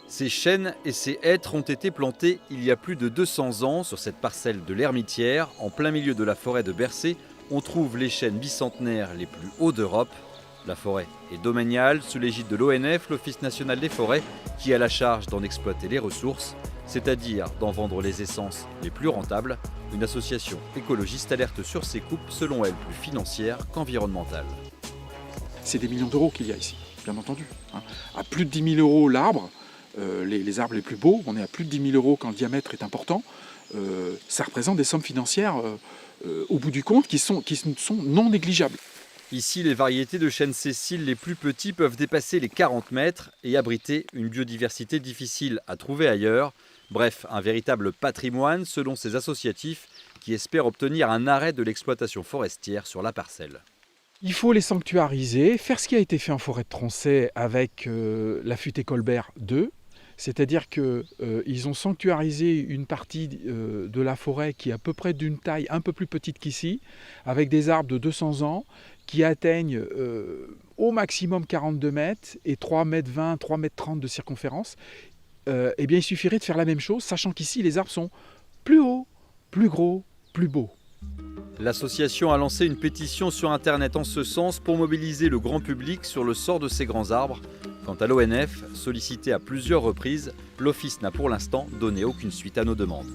Ces chênes et ces hêtres ont été plantés il y a plus de 200 ans sur cette parcelle de l'Hermitière, en plein milieu de la forêt de Bercé. On trouve les chênes bicentenaires les plus hauts d'Europe. La forêt est domaniale sous l'égide de l'ONF, l'Office national des forêts, qui a la charge d'en exploiter les ressources, c'est-à-dire d'en vendre les essences les plus rentables. Une association écologiste alerte sur ces coupes, selon elle plus financières qu'environnementales. C'est des millions d'euros qu'il y a ici, bien entendu. À plus de 10 000 euros l'arbre, les arbres les plus beaux, on est à plus de 10 000 euros quand le diamètre est important. Ça représente des sommes financières, au bout du compte, qui sont non négligeables. Ici, les variétés de chênes sessiles les plus petits peuvent dépasser les 40 mètres et abriter une biodiversité difficile à trouver ailleurs. Bref, un véritable patrimoine selon ces associatifs qui espèrent obtenir un arrêt de l'exploitation forestière sur la parcelle. Il faut les sanctuariser, faire ce qui a été fait en forêt de Tronchet avec la Futée Colbert 2, c'est-à-dire qu'ils ont sanctuarisé une partie de la forêt qui est à peu près d'une taille un peu plus petite qu'ici, avec des arbres de 200 ans qui atteignent au maximum 42 mètres et 3,20 mètres, 3,30 mètres de circonférence. Eh bien, il suffirait de faire la même chose, sachant qu'ici les arbres sont plus hauts, plus gros, plus beaux. L'association a lancé une pétition sur Internet en ce sens pour mobiliser le grand public sur le sort de ces grands arbres. Quant à l'ONF, sollicité à plusieurs reprises, l'Office n'a pour l'instant donné aucune suite à nos demandes.